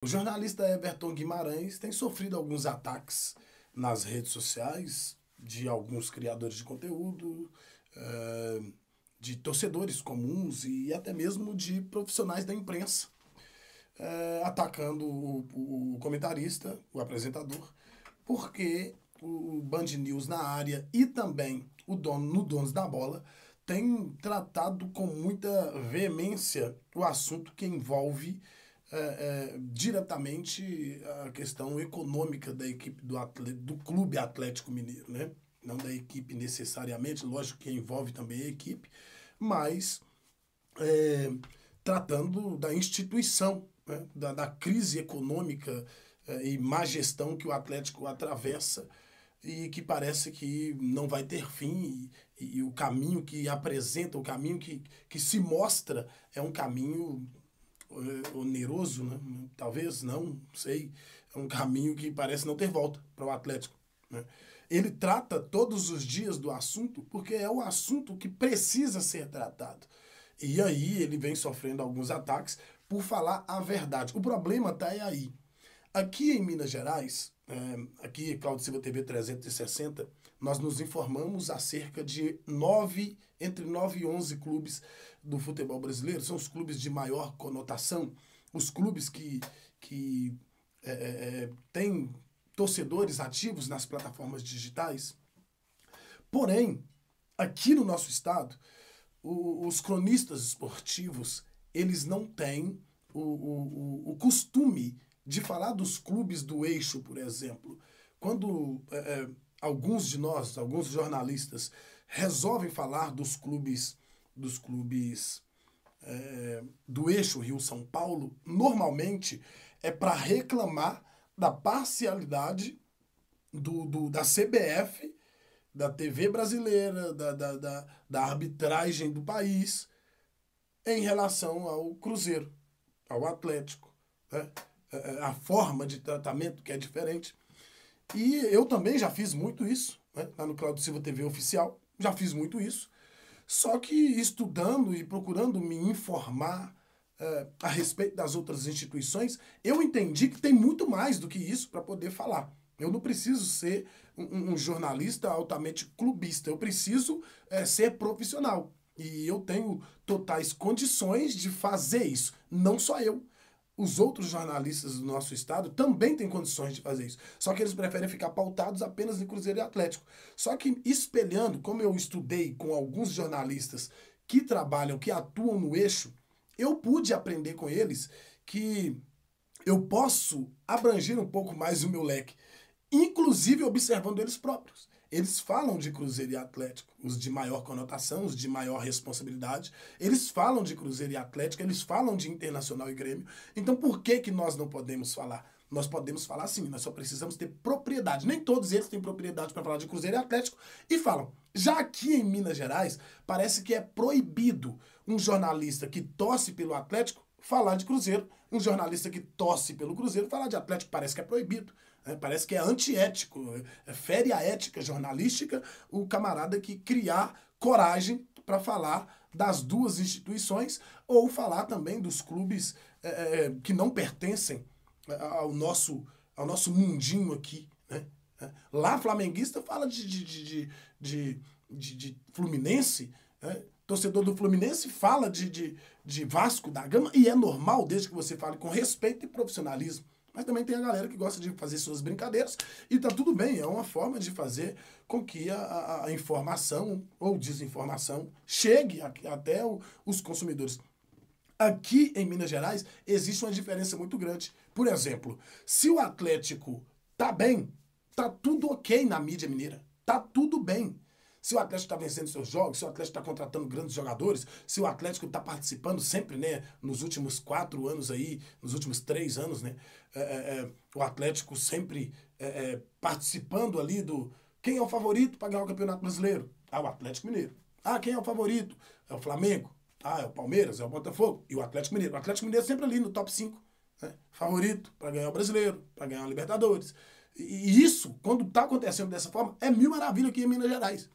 O jornalista Everton Guimarães tem sofrido alguns ataques nas redes sociais de alguns criadores de conteúdo, de torcedores comuns e até mesmo de profissionais da imprensa, atacando o comentarista, o apresentador, porque o Band News na área e também o dono no Donos da Bola tem tratado com muita veemência o assunto que envolve diretamente a questão econômica da equipe do Clube Atlético Mineiro, né? Não da equipe necessariamente, lógico que envolve também a equipe, mas é, tratando da instituição, né? Da crise econômica e má gestão que o Atlético atravessa e que parece que não vai ter fim e o caminho que apresenta, o caminho que se mostra é um caminho oneroso, né? Talvez não sei, é um caminho que parece não ter volta para o Atlético. Né? Ele trata todos os dias do assunto porque é o assunto que precisa ser tratado. E aí ele vem sofrendo alguns ataques por falar a verdade. O problema está aí. Aqui em Minas Gerais, aqui Cláudio Silva TV 360, nós nos informamos acerca de entre 9 e 11 clubes do futebol brasileiro. São os clubes de maior conotação, os clubes que têm torcedores ativos nas plataformas digitais. Porém, aqui no nosso estado, os cronistas esportivos, eles não têm o costume de falar dos clubes do eixo, por exemplo. Quando alguns de nós, alguns jornalistas, resolvem falar dos clubes do eixo Rio-São Paulo, normalmente é para reclamar da parcialidade da CBF, da TV brasileira, da arbitragem do país em relação ao Cruzeiro, ao Atlético. Né? A forma de tratamento que é diferente. E eu também já fiz muito isso, né? Lá no Cláudio Silva TV Oficial, já fiz muito isso. Só que estudando e procurando me informar a respeito das outras instituições, eu entendi que tem muito mais do que isso para poder falar. Eu não preciso ser um jornalista altamente clubista, eu preciso ser profissional. E eu tenho totais condições de fazer isso, não só eu. Os outros jornalistas do nosso estado também têm condições de fazer isso. Só que eles preferem ficar pautados apenas em Cruzeiro e Atlético. Só que espelhando, como eu estudei com alguns jornalistas que trabalham, que atuam no eixo, eu pude aprender com eles que eu posso abranger um pouco mais o meu leque, inclusive observando eles próprios. Eles falam de Cruzeiro e Atlético, os de maior conotação, os de maior responsabilidade. Eles falam de Cruzeiro e Atlético, eles falam de Internacional e Grêmio. Então por que nós não podemos falar? Nós podemos falar sim, nós só precisamos ter propriedade. Nem todos eles têm propriedade para falar de Cruzeiro e Atlético e falam. Já aqui em Minas Gerais, parece que é proibido um jornalista que torce pelo Atlético falar de Cruzeiro, um jornalista que torce pelo Cruzeiro falar de Atlético, parece que é proibido. Parece que é antiético, fere a ética jornalística o camarada que criar coragem para falar das duas instituições ou falar também dos clubes que não pertencem ao nosso mundinho aqui. Né? Lá, flamenguista fala de Fluminense, né? Torcedor do Fluminense fala de Vasco da Gama, e é normal, desde que você fale com respeito e profissionalismo. Mas também tem a galera que gosta de fazer suas brincadeiras, e tá tudo bem, é uma forma de fazer com que a informação ou desinformação chegue até os consumidores. Aqui em Minas Gerais existe uma diferença muito grande. Por exemplo, se o Atlético tá bem, tá tudo ok na mídia mineira, tá tudo bem. Se o Atlético está vencendo seus jogos, se o Atlético está contratando grandes jogadores, se o Atlético está participando sempre, né, nos últimos 4 anos aí, nos últimos 3 anos, né, o Atlético sempre participando ali do... Quem é o favorito para ganhar o Campeonato Brasileiro? Ah, o Atlético Mineiro. Ah, quem é o favorito? É o Flamengo. Ah, é o Palmeiras, é o Botafogo e o Atlético Mineiro. O Atlético Mineiro sempre ali no top 5, né, favorito para ganhar o Brasileiro, para ganhar a Libertadores. E isso, quando está acontecendo dessa forma, é mil maravilhas aqui em Minas Gerais.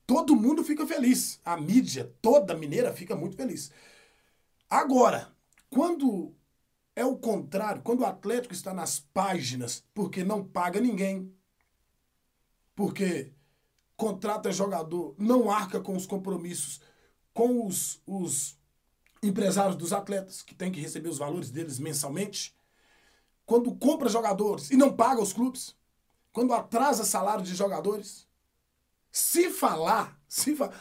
Todo mundo fica feliz. A mídia toda mineira fica muito feliz. Agora, quando É o contrário. Quando o Atlético está nas páginas, porque não paga ninguém, porque contrata jogador, não arca com os compromissos, com os empresários dos atletas, que tem que receber os valores deles mensalmente, quando compra jogadores e não paga os clubes, quando atrasa salário de jogadores.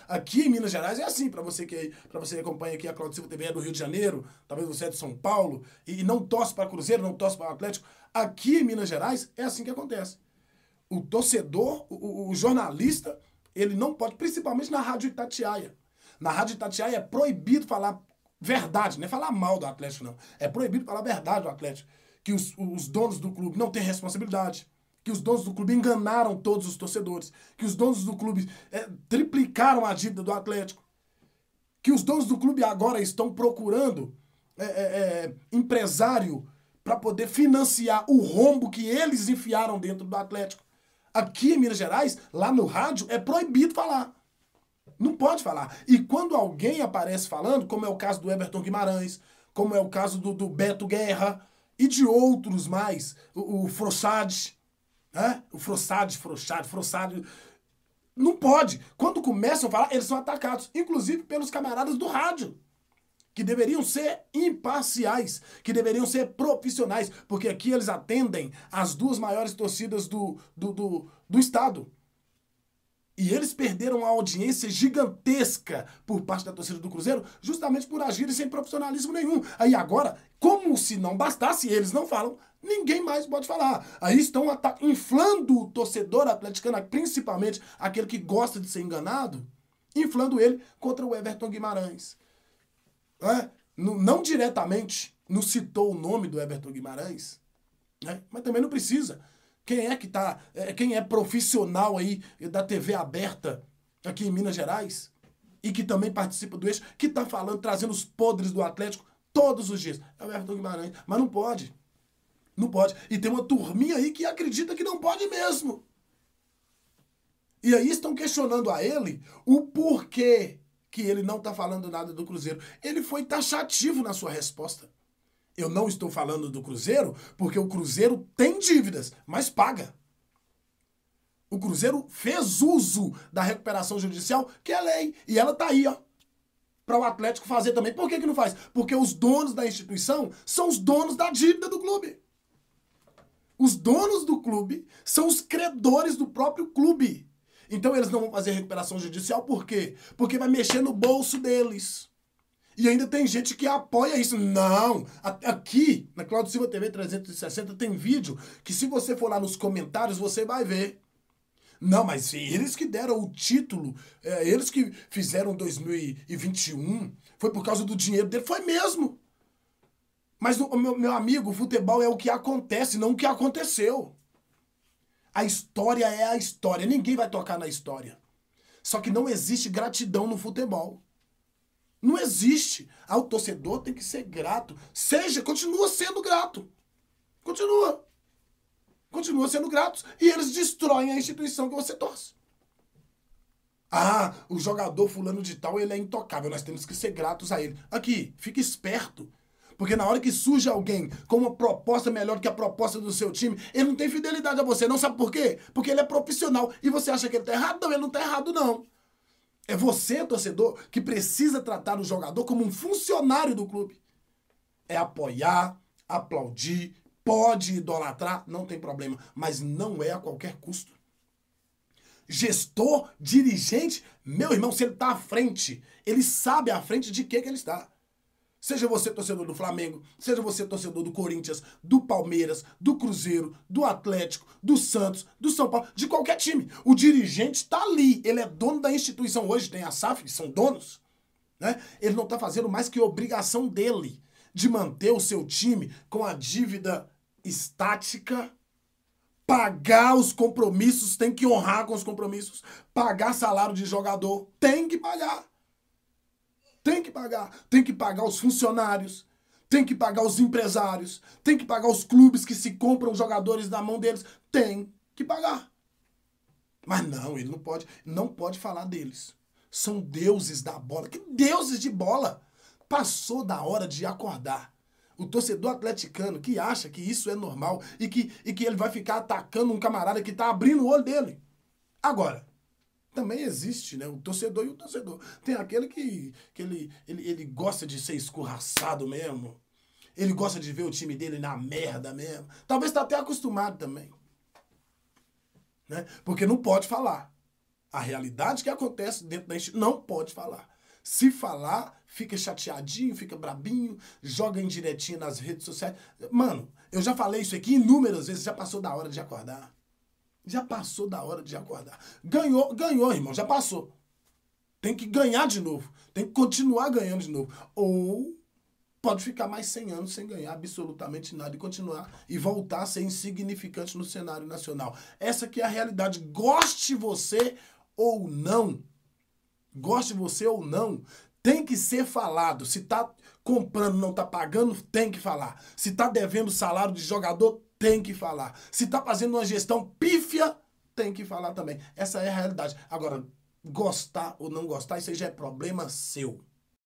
Aqui em Minas Gerais é assim, para você que acompanha aqui a Claudio Silva TV é do Rio de Janeiro, talvez você é de São Paulo, e não torce para Cruzeiro, não torce para o Atlético. Aqui em Minas Gerais é assim que acontece. O torcedor, o jornalista, ele não pode, principalmente na Rádio Itatiaia. Na Rádio Itatiaia é proibido falar verdade, não é falar mal do Atlético, não. É proibido falar verdade do Atlético. Que os donos do clube não têm responsabilidade. Que os donos do clube enganaram todos os torcedores. Que os donos do clube triplicaram a dívida do Atlético. Que os donos do clube agora estão procurando empresário para poder financiar o rombo que eles enfiaram dentro do Atlético. Aqui em Minas Gerais, lá no rádio, é proibido falar. Não pode falar. E quando alguém aparece falando, como é o caso do Everton Guimarães, como é o caso do Beto Guerra e de outros mais, o Frossard, né? O Frossard, não pode. Quando começam a falar, eles são atacados, inclusive pelos camaradas do rádio, que deveriam ser imparciais, que deveriam ser profissionais, porque aqui eles atendem as duas maiores torcidas do estado. E eles perderam uma audiência gigantesca por parte da torcida do Cruzeiro, justamente por agirem sem profissionalismo nenhum. Aí agora, como se não bastasse, eles não falam, ninguém mais pode falar. Aí estão inflando o torcedor atleticano, principalmente aquele que gosta de ser enganado, inflando ele contra o Everton Guimarães. Não diretamente, não citou o nome do Everton Guimarães, né? Mas também não precisa. Quem é profissional aí da TV aberta aqui em Minas Gerais e que também participa do Eixo, que tá falando, trazendo os podres do Atlético todos os dias? É o Everton Guimarães. Mas não pode. Não pode. E tem uma turminha aí que acredita que não pode mesmo. E aí estão questionando a ele o porquê que ele não tá falando nada do Cruzeiro. Ele foi taxativo na sua resposta. Eu não estou falando do Cruzeiro porque o Cruzeiro tem dívidas, mas paga. O Cruzeiro fez uso da recuperação judicial, que é lei, e ela tá aí, ó, para o Atlético fazer também. Por que não faz? Porque os donos da instituição são os donos da dívida do clube. Os donos do clube são os credores do próprio clube. Então eles não vão fazer recuperação judicial, por quê? Porque vai mexer no bolso deles. E ainda tem gente que apoia isso. Não! Aqui, na Claudio Silva TV 360, tem vídeo que se você for lá nos comentários, você vai ver. Não, mas eles que deram o título, eles que fizeram 2021, foi por causa do dinheiro dele. Foi mesmo! Mas, meu amigo, o futebol é o que acontece, não o que aconteceu. A história é a história. Ninguém vai tocar na história. Só que não existe gratidão no futebol. Não existe. O torcedor tem que ser grato. Continua sendo grato. Continua sendo grato. E eles destroem a instituição que você torce. O jogador fulano de tal, ele é intocável. Nós temos que ser gratos a ele. Aqui, fique esperto. Porque na hora que surge alguém com uma proposta melhor que a proposta do seu time, ele não tem fidelidade a você. Não sabe por quê? Porque ele é profissional. E você acha que ele tá errado? Não, ele não tá errado, não. É você, torcedor, que precisa tratar o jogador como um funcionário do clube. É apoiar, aplaudir, pode idolatrar, não tem problema, mas não é a qualquer custo. Gestor, dirigente, meu irmão, se ele está à frente, ele sabe à frente de que ele está. Seja você torcedor do Flamengo, seja você torcedor do Corinthians, do Palmeiras, do Cruzeiro, do Atlético, do Santos, do São Paulo, de qualquer time. O dirigente está ali, ele é dono da instituição. Hoje tem a SAF, são donos, né? Ele não está fazendo mais que obrigação dele de manter o seu time com a dívida estática, pagar os compromissos, tem que honrar com os compromissos, pagar salário de jogador, tem que pagar. Tem que pagar os funcionários, tem que pagar os empresários, tem que pagar os clubes que se compram jogadores na mão deles, tem que pagar. Mas não, ele não pode falar deles. São deuses da bola. Que deuses de bola? Passou da hora de acordar. O torcedor atleticano que acha que isso é normal e que ele vai ficar atacando um camarada que tá abrindo o olho dele. Agora, também existe, né? O torcedor e o torcedor. Tem aquele que ele gosta de ser escorraçado mesmo. Ele gosta de ver o time dele na merda mesmo. Talvez tá até acostumado também. Né? Porque não pode falar. A realidade que acontece dentro da instituição não pode falar. Se falar, fica chateadinho, fica brabinho, joga indiretinha nas redes sociais. Mano, eu já falei isso aqui inúmeras vezes, já passou da hora de acordar. Já passou da hora de acordar. Ganhou, irmão, já passou. Tem que ganhar de novo. Tem que continuar ganhando de novo. Ou pode ficar mais 100 anos sem ganhar absolutamente nada e continuar e voltar a ser insignificante no cenário nacional. Essa que é a realidade. Goste você ou não, goste você ou não, tem que ser falado. Se tá comprando, não tá pagando, tem que falar. Se tá devendo salário de jogador, tem que falar. Se tá fazendo uma gestão pífia, tem que falar também. Essa é a realidade. Agora, gostar ou não gostar, isso aí já é problema seu.